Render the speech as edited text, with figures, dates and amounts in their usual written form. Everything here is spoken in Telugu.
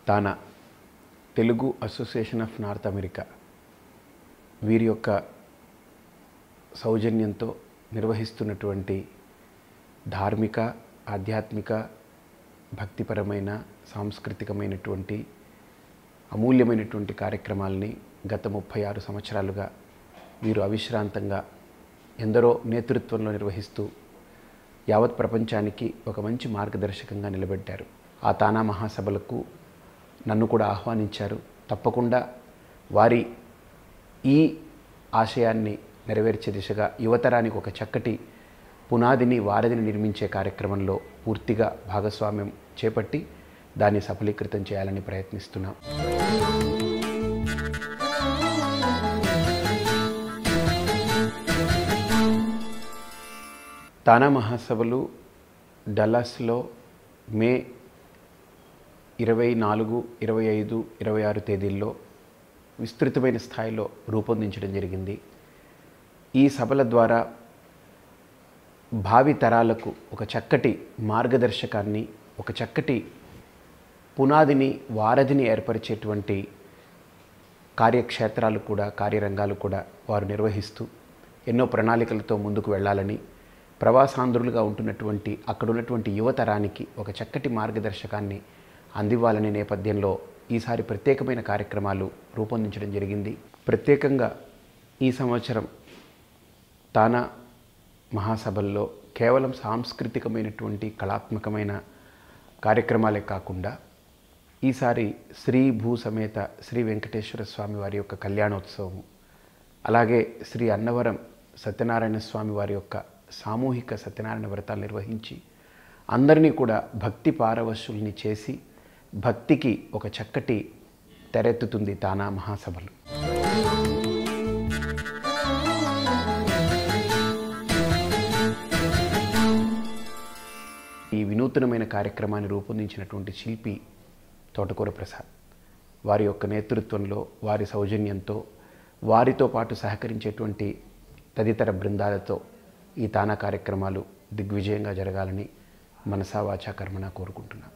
TANA Telugu association of North America వీరి యొక్క సౌజన్యంతో నిర్వహిస్తున్నటువంటి ధార్మిక, ఆధ్యాత్మిక, భక్తిపరమైన, సాంస్కృతికమైనటువంటి అమూల్యమైనటువంటి కార్యక్రమాలని గత 36 సంవత్సరాలుగా వీరు అవిశ్రాంతంగా ఎందరో నేతృత్వంలో నిర్వహిస్తూ యావత్ ప్రపంచానికి ఒక మంచి మార్గదర్శకంగా నిలబెట్టారు. ఆ తానా మహాసభలకు నన్ను కూడా ఆహ్వానించారు. తప్పకుండా వారి ఈ ఆశయాన్ని నెరవేర్చే దిశగా యువతరానికి ఒక చక్కటి పునాదిని, వారధిని నిర్మించే కార్యక్రమంలో పూర్తిగా భాగస్వామ్యం చేపట్టి దాన్ని సఫలీకృతం చేయాలని ప్రయత్నిస్తున్నాం. తానా మహాసభలు డల్లాస్లో మే 24, 25, 26 తేదీల్లో విస్తృతమైన స్థాయిలో రూపొందించడం జరిగింది. ఈ సభల ద్వారా భావి తరాలకు ఒక చక్కటి మార్గదర్శకాన్ని, ఒక చక్కటి పునాదిని, వారధిని ఏర్పరిచేటువంటి కార్యక్షేత్రాలు కూడా, కార్యరంగాలు కూడా వారు నిర్వహిస్తూ ఎన్నో ప్రణాళికలతో ముందుకు వెళ్ళాలని, ప్రవాసాంధ్రులుగా ఉంటున్నటువంటి అక్కడున్నటువంటి యువతరానికి ఒక చక్కటి మార్గదర్శకాన్ని అందివ్వాలనే నేపథ్యంలో ఈసారి ప్రత్యేకమైన కార్యక్రమాలు రూపొందించడం జరిగింది. ప్రత్యేకంగా ఈ సంవత్సరం తానా మహాసభల్లో కేవలం సాంస్కృతికమైనటువంటి, కళాత్మకమైన కార్యక్రమాలే కాకుండా ఈసారి శ్రీ భూ సమేత శ్రీ వెంకటేశ్వర స్వామి వారి యొక్క కళ్యాణోత్సవం, అలాగే శ్రీ అన్నవరం సత్యనారాయణ స్వామి వారి యొక్క సామూహిక సత్యనారాయణ వ్రతాలు నిర్వహించి అందరినీ కూడా భక్తి పారవశుల్ని చేసి భక్తికి ఒక చక్కటి తెరెత్తుతుంది తానా మహాసభలు. ఈ వినూత్నమైన కార్యక్రమాన్ని రూపొందించినటువంటి శిల్పి తోటకూర ప్రసాద్ వారి యొక్క నేతృత్వంలో, వారి సౌజన్యంతో, వారితో పాటు సహకరించేటువంటి తదితర బృందాలతో ఈ తానా కార్యక్రమాలు దిగ్విజయంగా జరగాలని మనసా వాచా కర్మణ కోరుకుంటున్నాను.